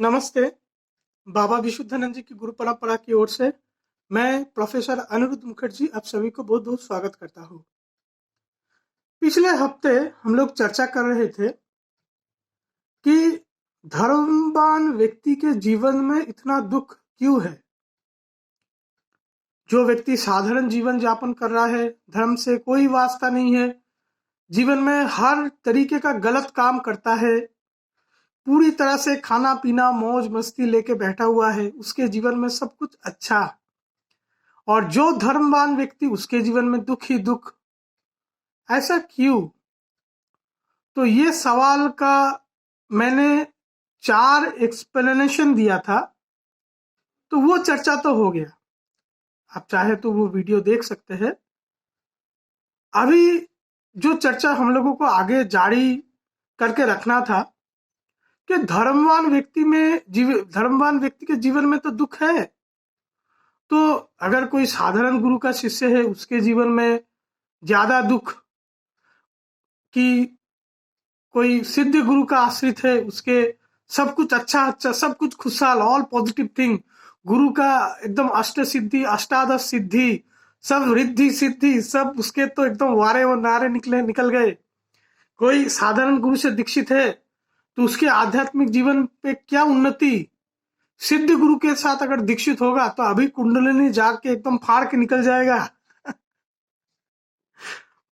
नमस्ते। बाबा विशुद्धानंद जी की गुरु परंपरा की ओर से मैं प्रोफेसर अनिरुद्ध मुखर्जी आप सभी को बहुत-बहुत स्वागत करता हूँ। पिछले हफ्ते हम लोग चर्चा कर रहे थे कि धर्मवान व्यक्ति के जीवन में इतना दुख क्यों है? जो व्यक्ति साधारण जीवन यापन कर रहा है, धर्म से कोई वास्ता नहीं है, जीवन में हर तरीके का गलत काम करता है, पूरी तरह से खाना-पीना, मौज-मस्ती लेके बैठा हुआ है, उसके जीवन में सब कुछ अच्छा और जो धर्मवान व्यक्ति उसके जीवन में दुख ही दुख, ऐसा क्यों? तो ये सवाल का मैंने 4 एक्सप्लेनेशन दिया था, तो वो चर्चा तो हो गया। आप चाहे तो वो वीडियो देख सकते हैं। अभी जो चर्चा हम लोगों को आगे जारी करके रखना था कि धर्मवान व्यक्ति के जीवन में तो दुख है। तो अगर कोई साधारण गुरु का शिष्य है, उसके जीवन में ज्यादा दुख कि कोई सिद्ध गुरु का आश्रित है, उसके सब कुछ अच्छा सब कुछ खुशहाल, ऑल पॉजिटिव थिंग, गुरु का एकदम अष्ट सिद्धि अष्टादश सिद्धि, सब रिद्धि सिद्धि, सब उसके तो एकदम वारे और नारे निकल गए। कोई साधारण गुरु से दीक्षित है तो उसके आध्यात्मिक जीवन पे क्या उन्नति। सिद्ध गुरु के साथ अगर दीक्षित होगा तो अभी कुंडलिनी जाग के एकदम फाड़ के निकल जाएगा।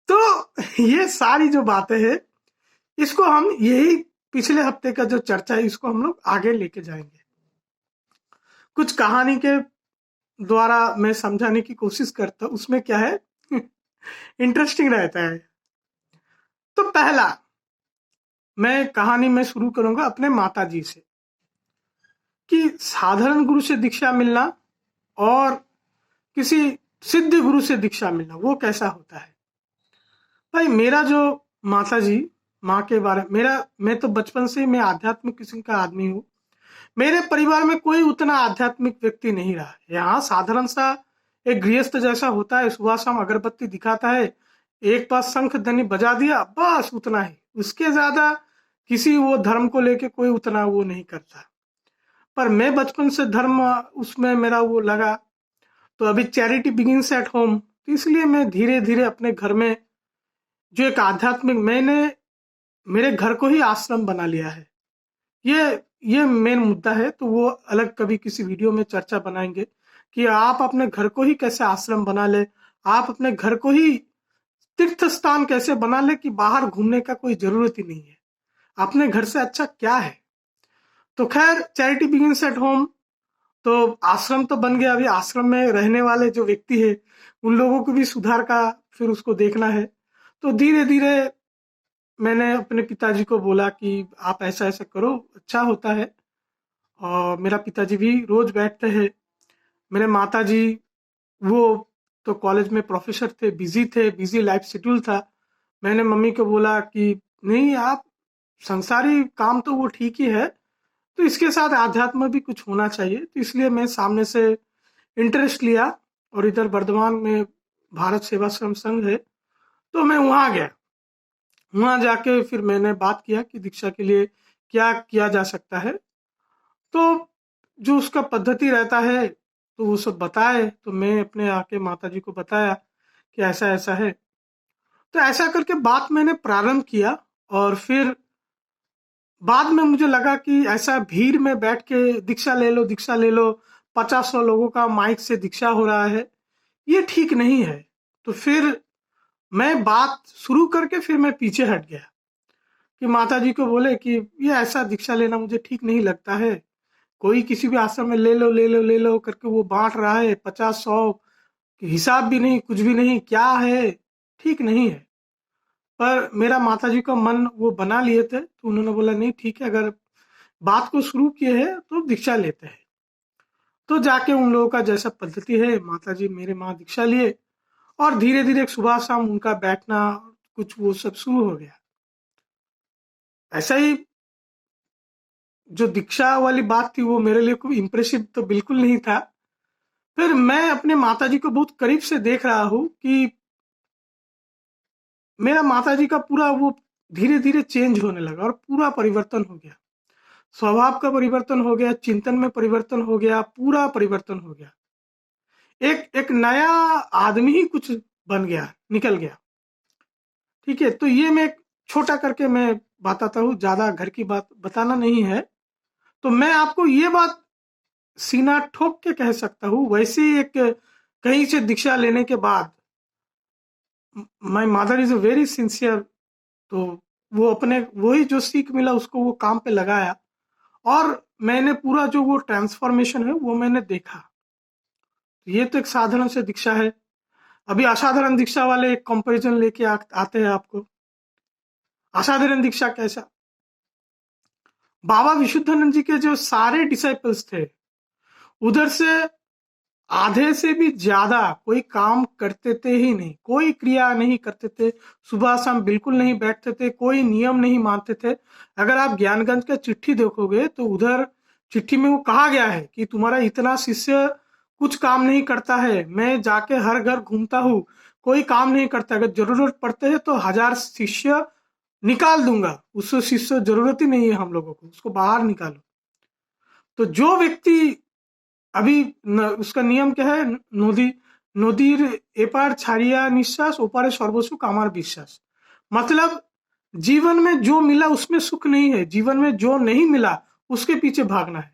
तो ये सारी जो बातें हैं, इसको हम यही पिछले हफ्ते का जो चर्चा है, इसको हम लोग आगे लेके जाएंगे। कुछ कहानी के द्वारा मैं समझाने की कोशिश करता हूँ, उसमें क्या है इंटरेस्टिंग रहता है। तो पहला मैं कहानी में शुरू करूंगा अपने माता जी से कि साधारण गुरु से दीक्षा मिलना और किसी सिद्ध गुरु से दीक्षा मिलना वो कैसा होता है। भाई मेरा जो माता जी, माँ के बारे मैं तो बचपन से मैं आध्यात्मिक किस्म का आदमी हूँ। मेरे परिवार में कोई उतना आध्यात्मिक व्यक्ति नहीं रहा। यहाँ साधारण सा एक गृहस्थ जैसा होता है, सुबह शाम अगरबत्ती दिखाता है, एक पास शंख ध्वनि बजा दिया, बस उतना ही। उसके ज्यादा किसी वो धर्म को लेके कोई उतना वो नहीं करता। पर मैं बचपन से धर्म उसमें मेरा वो लगा, तो अभी चैरिटी बिगिंस एट होम, तो इसलिए मैं धीरे धीरे अपने घर में जो एक आध्यात्मिक, मैंने मेरे घर को ही आश्रम बना लिया है। ये मेन मुद्दा है, तो वो अलग कभी किसी वीडियो में चर्चा बनाएंगे कि आप अपने घर को ही कैसे आश्रम बना ले, आप अपने घर को ही तीर्थ स्थान कैसे बना ले कि बाहर घूमने का कोई जरूरत ही नहीं है। अपने घर से अच्छा क्या है। तो खैर चैरिटी बिगिंस एट होम, तो आश्रम तो बन गया। अभी आश्रम में रहने वाले जो व्यक्ति है उन लोगों को भी सुधार का फिर उसको देखना है। तो धीरे धीरे मैंने अपने पिताजी को बोला कि आप ऐसा ऐसा करो, अच्छा होता है। और मेरा पिताजी भी रोज बैठते हैं। मेरे माताजी वो तो कॉलेज में प्रोफेसर थे, बिजी लाइफ शेड्यूल था। मैंने मम्मी को बोला कि नहीं, आप संसारी काम तो वो ठीक ही है, तो इसके साथ आध्यात्म भी कुछ होना चाहिए। तो इसलिए मैं सामने से इंटरेस्ट लिया और इधर बर्धमान में भारत सेवाश्रम संघ है, तो मैं वहां गया। वहां जाके फिर मैंने बात किया कि दीक्षा के लिए क्या किया जा सकता है। तो जो उसका पद्धति रहता है तो वो सब बताए, तो मैं अपने आके माता जी को बताया कि ऐसा ऐसा है। तो ऐसा करके बात मैंने प्रारंभ किया। और फिर बाद में मुझे लगा कि ऐसा भीड़ में बैठ के दीक्षा ले लो दीक्षा ले लो, 50-100 लोगों का माइक से दीक्षा हो रहा है, ये ठीक नहीं है। तो फिर मैं बात शुरू करके फिर मैं पीछे हट गया कि माता जी को बोले कि ये ऐसा दीक्षा लेना मुझे ठीक नहीं लगता है। कोई किसी भी आश्रम में ले लो करके वो बांट रहा है, 50-100 हिसाब भी नहीं, कुछ भी नहीं, क्या है, ठीक नहीं है। पर मेरा माताजी का मन वो बना लिए थे, तो उन्होंने बोला नहीं ठीक है, अगर बात को शुरू किए हैं तो दीक्षा लेते हैं। तो जाके उन लोगों का जैसा पद्धति है, माताजी मेरे माँ दीक्षा लिए और धीरे धीरे सुबह शाम उनका बैठना कुछ वो सब शुरू हो गया। ऐसा ही जो दीक्षा वाली बात थी वो मेरे लिए कोई इम्प्रेसिव तो बिल्कुल नहीं था। फिर मैं अपने माताजी को बहुत करीब से देख रहा हूँ कि मेरा माताजी का पूरा वो धीरे धीरे चेंज होने लगा और पूरा परिवर्तन हो गया। स्वभाव का परिवर्तन हो गया, चिंतन में परिवर्तन हो गया, पूरा परिवर्तन हो गया। एक एक नया आदमी ही कुछ बन गया, निकल गया। ठीक है, तो ये मैं छोटा करके मैं बताता हूँ, ज्यादा घर की बात बताना नहीं है। तो मैं आपको ये बात सीना ठोक के कह सकता हूँ, वैसे ही एक कहीं से दीक्षा लेने के बाद my mother is very sincere. तो वो अपने वही जो सीख मिला उसको वो काम पे लगाया, और मैंने पूरा जो वो ट्रांसफॉर्मेशन है वो मैंने देखा। ये तो एक साधारण से दीक्षा है। अभी असाधारण दीक्षा वाले एक कंपैरिजन लेके आते हैं आपको। असाधारण दीक्षा कैसा? बाबा विशुद्धानंद जी के जो सारे डिसाइपल्स थे, उधर से आधे से भी ज्यादा कोई काम करते थे ही नहीं, कोई क्रिया नहीं करते थे, सुबह शाम बिल्कुल नहीं बैठते थे, कोई नियम नहीं मानते थे। अगर आप ज्ञानगंज का चिट्ठी देखोगे तो उधर चिट्ठी में वो कहा गया है कि तुम्हारा इतना शिष्य कुछ काम नहीं करता है, मैं जाके हर घर घूमता हूँ, कोई काम नहीं करता, अगर जरूरत पड़ते है तो 1000 शिष्य निकाल दूंगा, उससे शिष्य जरूरत ही नहीं है हम लोगों को, उसको बाहर निकालो। तो जो व्यक्ति अभी उसका नियम क्या है, नदीर एपार छाड़िया निश्वास ओपारे सर्वसुख আমার বিশ্বাস। मतलब जीवन में जो मिला उसमें सुख नहीं है, जीवन में जो नहीं मिला उसके पीछे भागना है।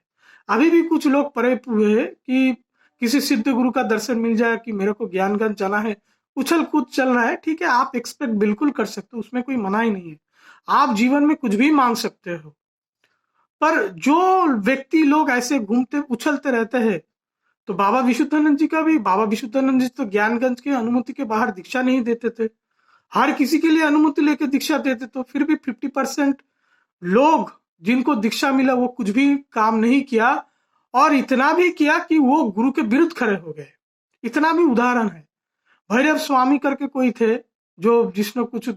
अभी भी कुछ लोग पड़े हुए हैं कि किसी सिद्ध गुरु का दर्शन मिल जाए कि मेरे को ज्ञानगंज जाना है, उछल कूद चल रहा है। ठीक है, आप एक्सपेक्ट बिल्कुल कर सकते हो, उसमें कोई मना ही नहीं है, आप जीवन में कुछ भी मांग सकते हो। पर जो व्यक्ति लोग ऐसे घूमते उछलते रहते हैं, तो बाबा विशुद्धानंद जी का भी, बाबा विशुद्धानंद जी तो ज्ञानगंज के अनुमति के बाहर दीक्षा नहीं देते थे, हर किसी के लिए अनुमति लेके दीक्षा देते। तो फिर भी 50% लोग जिनको दीक्षा मिला वो कुछ भी काम नहीं किया, और इतना भी किया कि वो गुरु के विरुद्ध खड़े हो गए। इतना भी उदाहरण है। भैरव स्वामी करके कोई थे, जो जिसने कुछ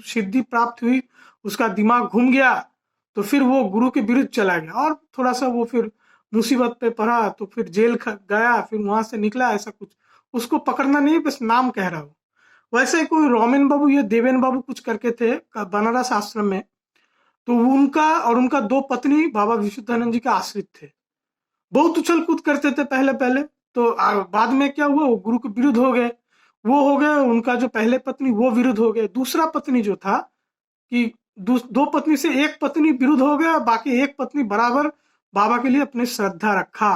सिद्धि प्राप्त हुई, उसका दिमाग घूम गया, तो फिर वो गुरु के विरुद्ध चला गया, और थोड़ा सा वो फिर मुसीबत पे पड़ा, तो फिर जेल गया, फिर वहां से निकला, ऐसा कुछ। उसको पकड़ना नहीं, बस नाम कह रहा हूँ। वैसे ही कोई रोमेन बाबू या देवेन बाबू कुछ करके थे बनारस आश्रम में, तो उनका और उनका 2 पत्नी बाबा विशुद्धानंद जी के आश्रित थे। बहुत उछल कूद करते थे पहले पहले, तो बाद में क्या हुआ, वो गुरु के विरुद्ध हो गए। वो हो गए, उनका जो पहले पत्नी वो विरुद्ध हो गए। दूसरा पत्नी जो था कि 2 पत्नी से एक पत्नी विरुद्ध हो गया, बाकी एक पत्नी बराबर बाबा के लिए अपने श्रद्धा रखा।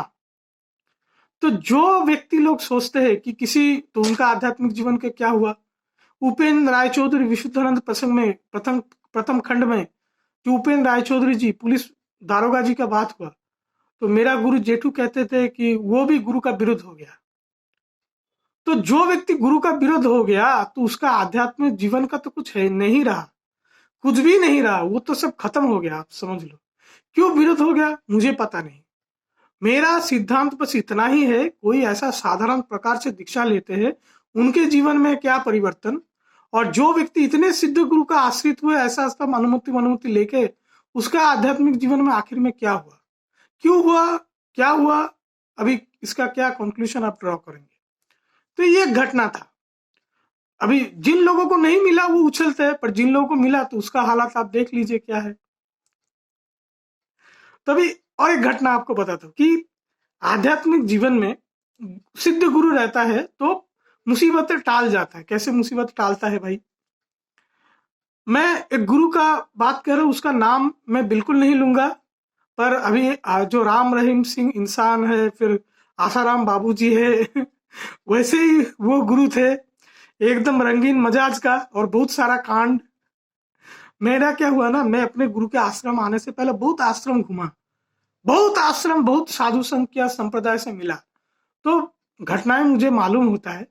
तो जो व्यक्ति लोग सोचते हैं कि किसी, तो उनका आध्यात्मिक जीवन के क्या हुआ। उपेंद्र राय चौधरी विशुद्धानंद प्रसंग में प्रथम प्रथम खंड में जो उपेंद्र राय चौधरी जी पुलिस दारोगा जी का बात हुआ, तो मेरा गुरु जेठू कहते थे कि वो भी गुरु का विरुद्ध हो गया। तो जो व्यक्ति गुरु का विरुद्ध हो गया तो उसका आध्यात्मिक जीवन का तो कुछ है नहीं रहा, कुछ भी नहीं रहा, वो तो सब खत्म हो गया, आप समझ लो। क्यों विरुद्ध हो गया मुझे पता नहीं। मेरा सिद्धांत बस इतना ही है, कोई ऐसा साधारण प्रकार से दीक्षा लेते हैं, उनके जीवन में क्या परिवर्तन, और जो व्यक्ति इतने सिद्ध गुरु का आश्रित हुए, ऐसा सब अनुमति लेके, उसका आध्यात्मिक जीवन में आखिर में क्या हुआ, क्यों हुआ, क्या हुआ, अभी इसका क्या कंक्लूजन आप ड्रॉ करेंगे। तो ये घटना था। अभी जिन लोगों को नहीं मिला वो उछलते हैं, पर जिन लोगों को मिला तो उसका हालात आप देख लीजिए क्या है। तभी और एक घटना आपको बताता हूँ कि आध्यात्मिक जीवन में सिद्ध गुरु रहता है तो मुसीबतें टाल जाता है। कैसे मुसीबत टालता है भाई? मैं एक गुरु का बात कर रहा हूँ, उसका नाम मैं बिल्कुल नहीं लूंगा, पर अभी जो राम रहीम सिंह इंसान है, फिर आसाराम बाबू जी है वैसे ही वो गुरु थे, एकदम रंगीन मजाज का, और बहुत सारा कांड। मेरा क्या हुआ ना, मैं अपने गुरु के आश्रम आने से पहले बहुत आश्रम घुमा, बहुत आश्रम, बहुत साधु संघ किया, संप्रदाय से मिला, तो घटनाएं मुझे मालूम होता है।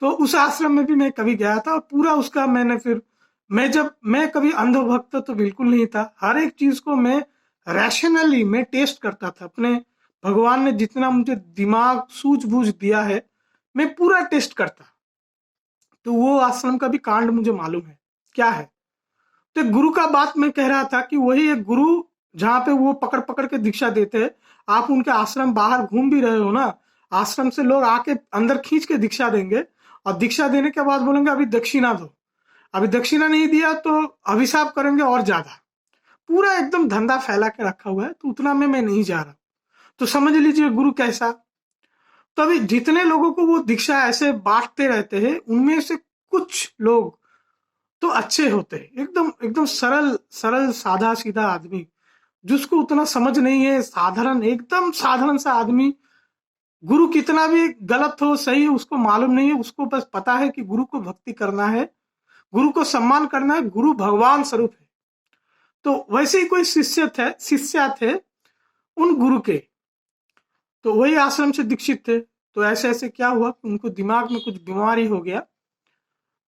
तो उस आश्रम में भी मैं कभी गया था, और पूरा उसका मैंने फिर, मैं कभी अंधभक्त तो बिल्कुल नहीं था, हर एक चीज को मैं रैशनली मैं टेस्ट करता था। अपने भगवान ने जितना मुझे दिमाग सूझबूझ दिया है, मैं पूरा टेस्ट करता। तो वो आश्रम का भी कांड मुझे मालूम है क्या है। तो गुरु का बात मैं कह रहा था कि वही एक गुरु जहाँ पे वो पकड़ पकड़ के दीक्षा देते हैं, आप उनके आश्रम बाहर घूम भी रहे हो ना, आश्रम से लोग आके अंदर खींच के दीक्षा देंगे, और दीक्षा देने के बाद बोलेंगे अभी दक्षिणा दो, अभी दक्षिणा नहीं दिया तो अभिशाप करेंगे और ज्यादा। पूरा एकदम धंधा फैला के रखा हुआ है, तो उतना में मैं नहीं जा रहा। तो समझ लीजिए गुरु कैसा। तो अभी जितने लोगों को वो दीक्षा ऐसे बांटते रहते हैं, उनमें से कुछ लोग तो अच्छे होते हैं, एकदम एकदम सरल सरल साधा सीधा आदमी, जिसको उतना समझ नहीं है, साधारण एकदम साधारण सा आदमी। गुरु कितना भी गलत हो सही हो उसको मालूम नहीं है, उसको बस पता है कि गुरु को भक्ति करना है, गुरु को सम्मान करना है, गुरु भगवान स्वरूप है। तो वैसे ही कोई शिष्य थे उन गुरु के, तो वही आश्रम से दीक्षित थे। तो ऐसे ऐसे क्या हुआ कि उनको दिमाग में कुछ बीमारी हो गया,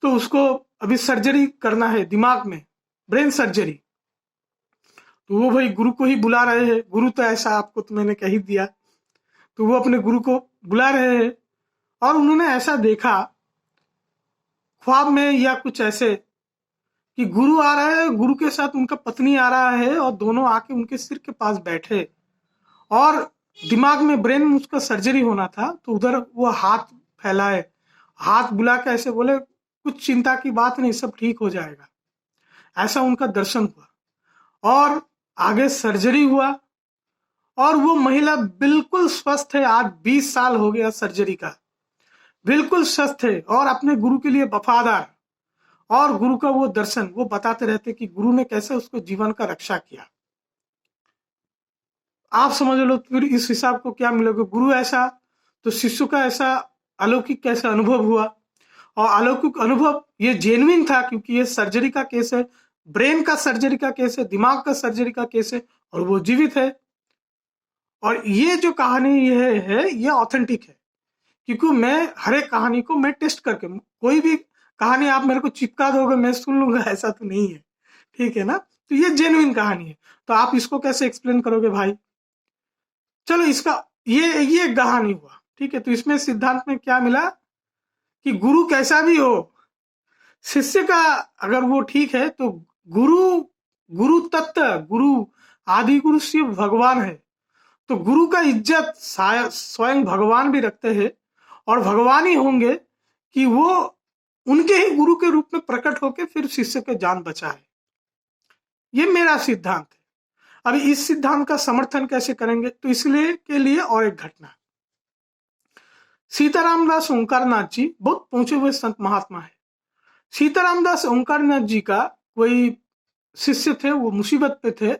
तो उसको अभी सर्जरी करना है दिमाग में, ब्रेन सर्जरी। तो वो भाई गुरु को ही बुला रहे हैं, गुरु तो ऐसा आपको तो मैंने कह ही दिया। तो वो अपने गुरु को बुला रहे हैं, और उन्होंने ऐसा देखा ख्वाब में या कुछ ऐसे कि गुरु आ रहा है, गुरु के साथ उनका पत्नी आ रहा है, और दोनों आके उनके सिर के पास बैठे, और दिमाग में ब्रेन में उसका सर्जरी होना था। तो उधर वो हाथ फैलाए, हाथ बुला के ऐसे बोले कुछ चिंता की बात नहीं, सब ठीक हो जाएगा। ऐसा उनका दर्शन हुआ, और आगे सर्जरी हुआ, और वो महिला बिल्कुल स्वस्थ है। आज 20 साल हो गया सर्जरी का, बिल्कुल स्वस्थ है और अपने गुरु के लिए वफादार। और गुरु का वो दर्शन वो बताते रहते कि गुरु ने कैसे उसको जीवन का रक्षा किया। आप समझ लो फिर इस हिसाब को क्या मिलेगा। गुरु ऐसा तो शिष्य का ऐसा अलौकिक कैसा अनुभव हुआ, और अलौकिक अनुभव ये जेन्युइन था, क्योंकि ये सर्जरी का केस है, ब्रेन का सर्जरी का केस है, दिमाग का सर्जरी का केस है, और वो जीवित है। और ये जो कहानी ये है ये ऑथेंटिक है, क्योंकि मैं हर एक कहानी को मैं टेस्ट करके, कोई भी कहानी आप मेरे को चिपका दोगे मैं सुन लूंगा ऐसा तो नहीं है, ठीक है ना। तो ये जेन्युइन कहानी है, तो आप इसको कैसे एक्सप्लेन करोगे भाई। चलो इसका ये कहानी हुआ, ठीक है। तो इसमें सिद्धांत में क्या मिला कि गुरु कैसा भी हो, शिष्य का अगर वो ठीक है तो गुरु गुरु तत्व, गुरु आदि गुरु शिव भगवान है। तो गुरु का इज्जत स्वयं भगवान भी रखते हैं, और भगवान ही होंगे कि वो उनके ही गुरु के रूप में प्रकट होकर फिर शिष्य के जान बचाए। ये मेरा सिद्धांत है। अभी इस सिद्धांत का समर्थन कैसे करेंगे, तो इसलिए के लिए और एक घटना। सीताराम दास ओंकारनाथ जी बहुत पहुंचे हुए संत महात्मा है। सीताराम दास ओंकारनाथ जी का कोई शिष्य थे, वो मुसीबत पे थे।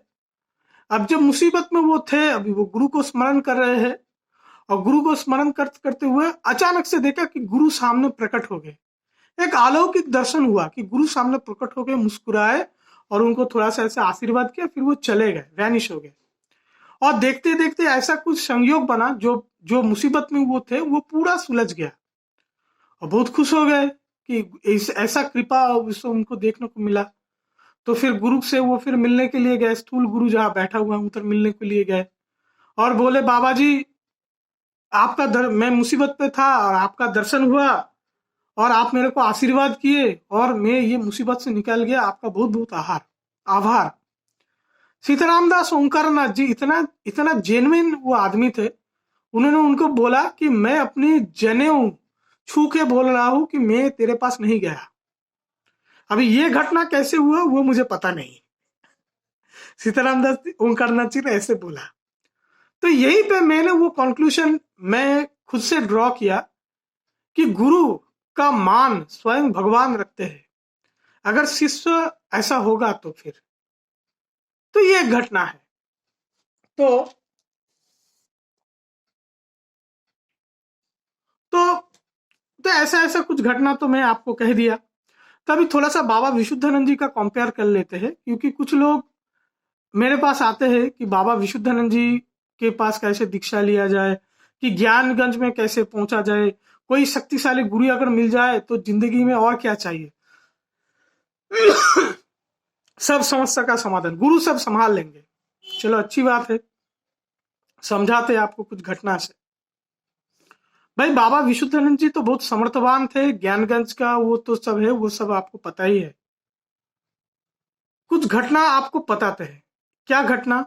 अब जब मुसीबत में वो थे, अभी वो गुरु को स्मरण कर रहे हैं, और गुरु को स्मरण करते करते हुए अचानक से देखा कि गुरु सामने प्रकट हो गए। एक अलौकिक दर्शन हुआ कि गुरु सामने प्रकट हो गए, मुस्कुराए और उनको थोड़ा सा ऐसा आशीर्वाद किया, फिर वो चले गए, वैनिश हो गए। और देखते देखते ऐसा कुछ संयोग बना, जो मुसीबत में वो थे वो पूरा सुलझ गया, और बहुत खुश हो गए कि ऐसा कृपा उनको देखने को मिला। तो फिर गुरु से वो फिर मिलने के लिए गए, स्थूल गुरु जहाँ बैठा हुआ उधर मिलने के लिए गए, और बोले बाबा जी आपका मैं मुसीबत पे था और आपका दर्शन हुआ, और आप मेरे को आशीर्वाद किए, और मैं ये मुसीबत से निकल गया, आपका बहुत बहुत आभार। सीताराम दास ओंकारनाथ जी इतना इतना जेन्युइन वो आदमी थे, उन्होंने उनको बोला कि मैं अपनी जनेऊ छू के बोल रहा हूं कि मैं तेरे पास नहीं गया। अभी ये घटना कैसे हुआ वो मुझे पता नहीं, सीताराम दास ओंकारनाथ जी ने ऐसे बोला। तो यही पे मैंने वो कंक्लूजन मैं खुद से ड्रॉ किया कि गुरु का मान स्वयं भगवान रखते हैं। अगर शिष्य ऐसा होगा तो फिर तो ये घटना है। तो ऐसा ऐसा कुछ घटना तो मैं आपको कह दिया। तभी थोड़ा सा बाबा विशुद्धानंद जी का कंपेयर कर लेते हैं, क्योंकि कुछ लोग मेरे पास आते हैं कि बाबा विशुद्धानंद जी के पास कैसे दीक्षा लिया जाए, कि ज्ञानगंज में कैसे पहुंचा जाए, कोई शक्तिशाली गुरु अगर मिल जाए तो जिंदगी में और क्या चाहिए। सब समस्या का समाधान गुरु सब संभाल लेंगे। चलो अच्छी बात है, समझाते आपको कुछ घटना से। भाई बाबा विशुद्धानंद जी तो बहुत समर्थवान थे, ज्ञानगंज का वो तो सब है, वो सब आपको पता ही है। कुछ घटना आपको बताते हैं। क्या घटना?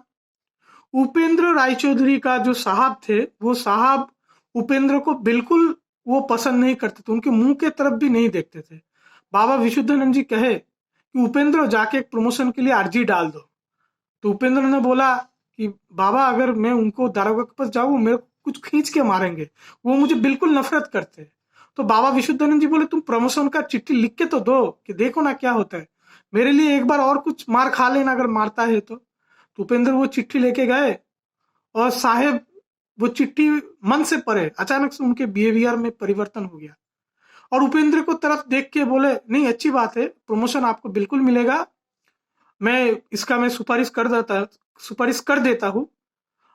उपेंद्र रायचौधरी का जो साहब थे, वो साहब उपेंद्र को बिल्कुल वो पसंद नहीं करते थे, उनके मुंह के तरफ भी नहीं देखते थे। बाबा विशुद्धानंद जी कहे कि उपेंद्र जाके एक प्रमोशन के लिए अर्जी डाल दो। तो उपेंद्र ने बोला कि बाबा अगर मैं उनको दारोगा के पास जाऊँ मेरे को कुछ खींच के मारेंगे, वो मुझे बिल्कुल नफरत करते हैं। तो बाबा विशुद्धानंद जी बोले तुम प्रमोशन का चिट्ठी लिख के तो दो कि देखो ना क्या होता है, मेरे लिए एक बार और कुछ मार खा लेना अगर मारता है तो उपेंद्र वो चिट्ठी लेके गए और साहेब वो चिट्ठी मन से पढ़े, अचानक से उनके बिहेवियर में परिवर्तन हो गया और उपेंद्र को तरफ देख के बोले नहीं अच्छी बात है, प्रमोशन आपको बिल्कुल मिलेगा, मैं सुपारिश कर देता हूँ।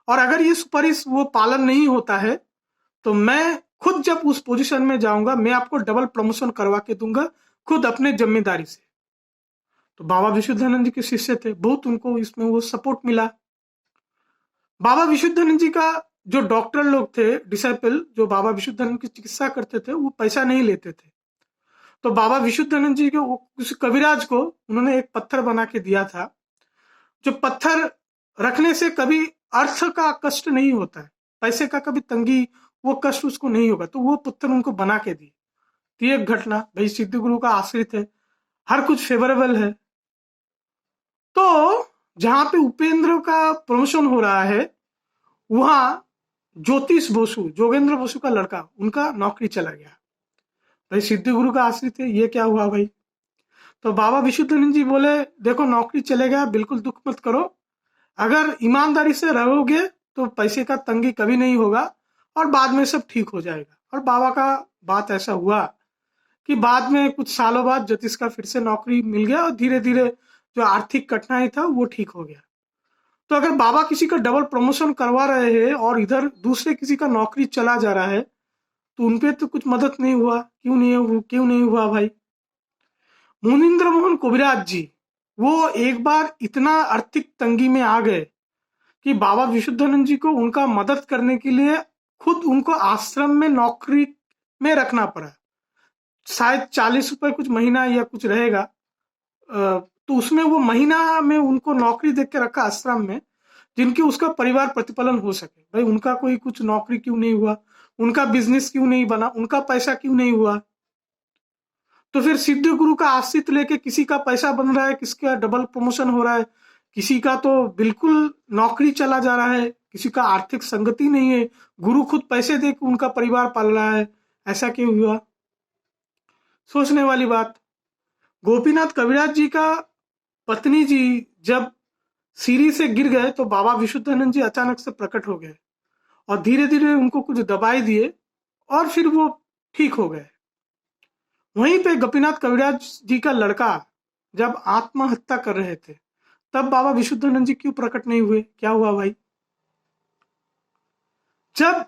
और अगर ये सुपारिश वो पालन नहीं होता है तो मैं खुद जब उस पोजीशन में जाऊंगा मैं आपको डबल प्रमोशन करवा के दूंगा, खुद अपने जिम्मेदारी से। तो बाबा विशुद्धानंद जी के शिष्य थे, बहुत उनको इसमें वो सपोर्ट मिला। बाबा विशुद्धानंद जी का जो डॉक्टर लोग थे डिसाइपल, जो बाबा विशुद्धानंद की चिकित्सा करते थे, वो पैसा नहीं लेते थे। तो बाबा विशुद्धानंद जी के उस कविराज को उन्होंने एक पत्थर बना के दिया था, जो पत्थर रखने से कभी अर्थ का कष्ट नहीं होता है, पैसे का कभी तंगी वो कष्ट उसको नहीं होगा, तो वो पत्थर उनको बना के दी। तो ये एक घटना, भाई सिद्ध गुरु का आश्रित है, हर कुछ फेवरेबल है। तो जहां पे उपेंद्र का प्रमोशन हो रहा है वहां ज्योतिष बसु, जोगेंद्र बसु का लड़का, उनका नौकरी चला गया। भाई सिद्ध गुरु का आश्रित है, ये क्या हुआ भाई। तो बाबा विशुद्धानंद जी बोले देखो नौकरी चले गया, बिल्कुल दुख मत करो, अगर ईमानदारी से रहोगे तो पैसे का तंगी कभी नहीं होगा और बाद में सब ठीक हो जाएगा। और बाबा का बात ऐसा हुआ कि बाद में कुछ सालों बाद ज्योतिष का फिर से नौकरी मिल गया और धीरे धीरे जो आर्थिक कठिनाई था वो ठीक हो गया। तो अगर बाबा किसी का डबल प्रमोशन करवा रहे हैं और इधर दूसरे किसी का नौकरी चला जा रहा है तो उनपे तो कुछ मदद नहीं हुआ, क्यों नहीं हुआ भाई। मुनीन्द्र मोहन कविराज जी वो एक बार इतना आर्थिक तंगी में आ गए कि बाबा विशुद्धानंद जी को उनका मदद करने के लिए खुद उनको आश्रम में नौकरी में रखना पड़ा। शायद 40 रुपए कुछ महीना या कुछ रहेगा, तो उसमें वो महीना में उनको नौकरी देख के रखा आश्रम में, जिनके उसका परिवार प्रतिपालन हो सके। भाई उनका कोई कुछ नौकरी क्यों नहीं हुआ, उनका बिजनेस क्यों नहीं बना, उनका पैसा क्यों नहीं हुआ। तो फिर सिद्ध गुरु का आश्रित लेके किसी का पैसा बन रहा है, किसका डबल प्रमोशन हो रहा है, किसी का तो बिल्कुल नौकरी चला जा रहा है, किसी का आर्थिक संगति नहीं है, गुरु खुद पैसे दे के उनका परिवार पाल रहा है, ऐसा क्यों हुआ। सोचने वाली बात। गोपीनाथ कविराज जी का पत्नी जी जब सीढ़ी से गिर गए तो बाबा विशुद्धानंद जी अचानक से प्रकट हो गए और धीरे धीरे उनको कुछ दवाई दिए और फिर वो ठीक हो गए। वहीं पे गोपीनाथ कविराज जी का लड़का जब आत्महत्या कर रहे थे तब बाबा विशुद्धानंद जी क्यों प्रकट नहीं हुए, क्या हुआ भाई। जब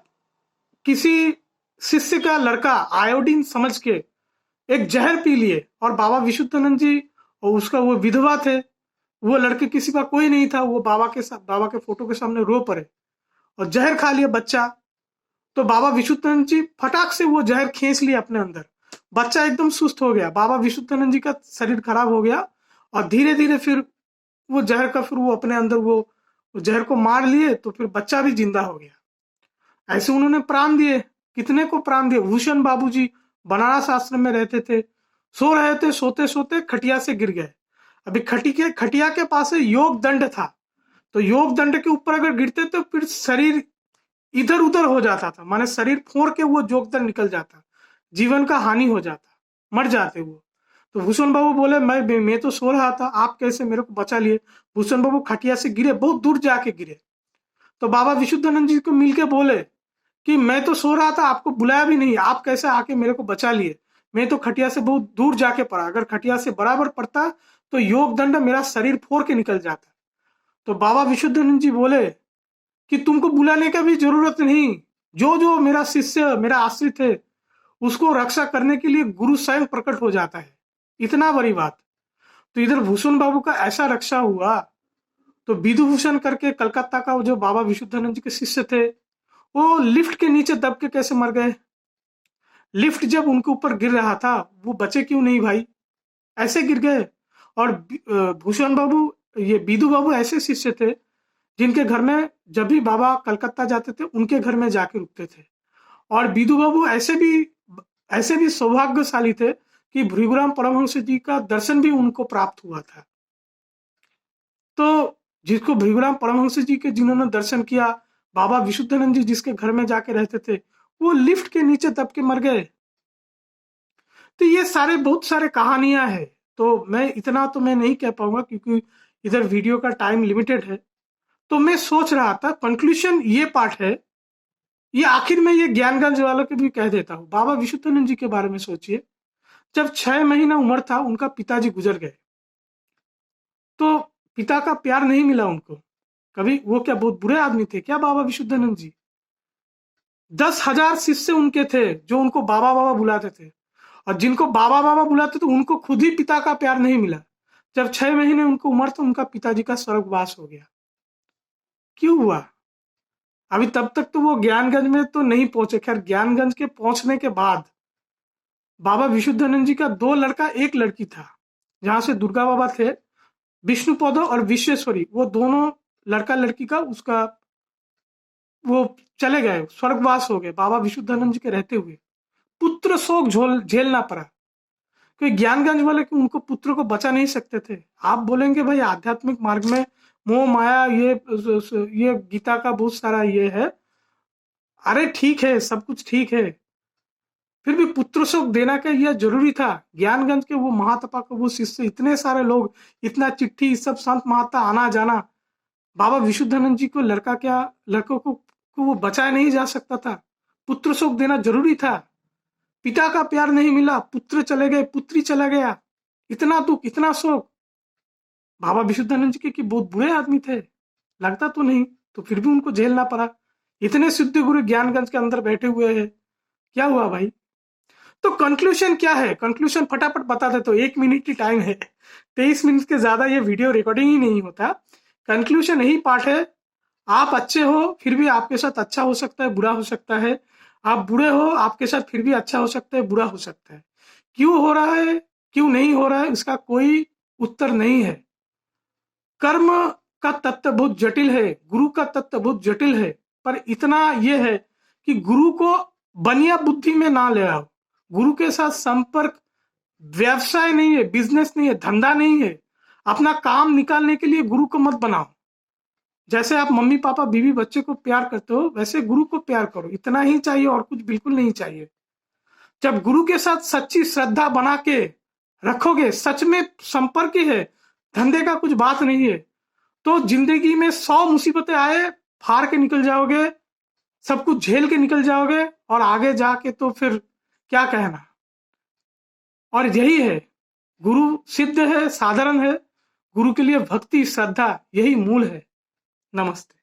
किसी शिष्य का लड़का आयोडीन समझ के एक जहर पी लिए और बाबा विशुद्धानंद जी और उसका वो विधवा थे, वो लड़के किसी का कोई नहीं था, वो बाबा के फोटो के सामने रो पड़े और जहर खा लिया बच्चा। तो बाबा विशुद्धानंद जी फटाक से वो जहर खींच लिया अपने अंदर, बच्चा एकदम सुस्त हो गया, बाबा विशुद्धानंद जी का शरीर खराब हो गया और धीरे धीरे फिर वो जहर का फिर वो अपने अंदर वो जहर को मार लिए तो फिर बच्चा भी जिंदा हो गया। ऐसे उन्होंने प्राण दिए, कितने को प्राण दिए। भूषण बाबू जी बनारस आश्रम में रहते थे, सो रहे थे, सोते सोते खटिया से गिर गए। अभी खटिया के पास योग दंड था, तो योग दंड के ऊपर अगर गिरते तो फिर शरीर इधर उधर हो जाता था, माने शरीर फोड़ के वो योग दंड निकल जाता, जीवन का हानि हो जाता, मर जाते वो। तो भूषण बाबू बोले मैं तो सो रहा था, आप कैसे मेरे को बचा लिए। भूषण बाबू खटिया से गिरे, बहुत दूर जाके गिरे। तो बाबा विशुद्धानंद जी को मिलके बोले कि मैं तो सो रहा था, आपको बुलाया भी नहीं, आप कैसे आके मेरे को बचा लिए, मैं तो खटिया से बहुत दूर जाके पड़ा, अगर खटिया से बराबर पड़ता तो योग दंड मेरा शरीर फोड़ के निकल जाता। तो बाबा विशुद्धानंद जी बोले कि तुमको बुलाने का भी जरूरत नहीं, जो जो मेरा शिष्य मेरा आश्रित है उसको रक्षा करने के लिए गुरु स्वयं प्रकट हो जाता है, इतना बड़ी बात। तो इधर भूषण बाबू का ऐसा रक्षा हुआ। तो विधुभूषण करके कलकत्ता का जो बाबा विशुद्धानंद जी के शिष्य थे, वो लिफ्ट के नीचे दब के कैसे मर गए। लिफ्ट जब उनके ऊपर गिर रहा था वो बचे क्यों नहीं भाई, ऐसे गिर गए। और भूषण बाबू, ये विधु बाबू ऐसे शिष्य थे जिनके घर में जब भी बाबा कलकत्ता जाते थे उनके घर में जाके रुकते थे। और विधु बाबू ऐसे भी सौभाग्यशाली थे कि भृगुराम परमहंस जी का दर्शन भी उनको प्राप्त हुआ था। तो जिसको भृगुराम परमहंस जी के जिन्होंने दर्शन किया, बाबा विशुद्धानंद जी जिसके घर में जाके रहते थे, वो लिफ्ट के नीचे दब के मर गए। तो ये सारे बहुत सारे कहानियां हैं। तो मैं इतना तो मैं नहीं कह पाऊंगा क्योंकि इधर वीडियो का टाइम लिमिटेड है। तो मैं सोच रहा था कंक्लूजन ये पार्ट है, ये आखिर में ये ज्ञानगंज वालों के भी कह देता हूँ। बाबा विशुद्धानंद जी के बारे में सोचिए, जब 6 महीना उम्र था उनका पिताजी गुजर गए, तो पिता का प्यार नहीं मिला उनको कभी। वो क्या बहुत बुरे आदमी थे क्या बाबा विशुद्धानंद जी? 10,000 शिष्य उनके थे जो उनको बाबा बाबा बुलाते थे, और जिनको बाबा बाबा बुलाते थे उनको खुद ही पिता का प्यार नहीं मिला। जब 6 महीने उनको उम्र तो उनका पिताजी का स्वर्गवास हो गया। क्यों हुआ? अभी तब तक तो वो ज्ञानगंज में तो नहीं पहुंचे। खैर, ज्ञानगंज के पहुंचने के बाद बाबा विशुद्धानंद जी का 2 लड़का 1 लड़की था, जहां से दुर्गा बाबा थे, विष्णुपद और विश्वेश्वरी, वो दोनों लड़का लड़की का उसका वो चले गए, स्वर्गवास हो गए बाबा विशुद्धानंद जी के रहते हुए। पुत्र शोक झेलना पड़ा, क्योंकि ज्ञानगंज वाले कि उनको पुत्र को बचा नहीं सकते थे। आप बोलेंगे भाई आध्यात्मिक मार्ग में मोह माया ये गीता का बहुत सारा ये है। अरे ठीक है, सब कुछ ठीक है, फिर भी पुत्र शोक देना का यह जरूरी था। ज्ञानगंज के वो महातपा को वो शिष्य, इतने सारे लोग, इतना चिट्ठी, सब संत महात्मा आना जाना, बाबा विशुद्धानंद जी को लड़का क्या लड़कों को वो बचाया नहीं जा सकता था। पुत्र शोक देना जरूरी था। पिता का प्यार नहीं मिला, पुत्र चले गए, पुत्री चला गया, इतना दुख, इतना शोक। बाबा विशुद्धानंद जी के बहुत बुरे आदमी थे, लगता तो नहीं, तो फिर भी उनको झेलना पड़ा। इतने सिद्ध गुरु ज्ञानगंज के अंदर बैठे हुए हैं, क्या हुआ भाई? तो कंक्लूजन क्या है? कंक्लूजन फटाफट बता दे, तो 1 मिनट की टाइम है, 23 मिनट के ज्यादा ये वीडियो रिकॉर्डिंग ही नहीं होता। कंक्लूजन यही पार्ट है, आप अच्छे हो फिर भी आपके साथ अच्छा हो सकता है, बुरा हो सकता है। आप बुरे हो, आपके साथ फिर भी अच्छा हो सकता है, बुरा हो सकता है। क्यों हो रहा है, क्यों नहीं हो रहा है, इसका कोई उत्तर नहीं है। कर्म का तत्व बहुत जटिल है, गुरु का तत्व बहुत जटिल है, पर इतना यह है कि गुरु को बनिया बुद्धि में ना ले आओ। गुरु के साथ संपर्क व्यवसाय नहीं है, बिजनेस नहीं है, धंधा नहीं है। अपना काम निकालने के लिए गुरु को मत बनाओ। जैसे आप मम्मी पापा बीवी बच्चे को प्यार करते हो, वैसे गुरु को प्यार करो, इतना ही चाहिए, और कुछ बिल्कुल नहीं चाहिए। जब गुरु के साथ सच्ची श्रद्धा बना के रखोगे, सच में संपर्क ही है, धंधे का कुछ बात नहीं है, तो जिंदगी में 100 मुसीबतें आए, फाड़ के निकल जाओगे, सब कुछ झेल के निकल जाओगे, और आगे जाके तो फिर क्या कहना। और यही है, गुरु सिद्ध है, साधारण है, गुरु के लिए भक्ति श्रद्धा यही मूल है। नमस्ते।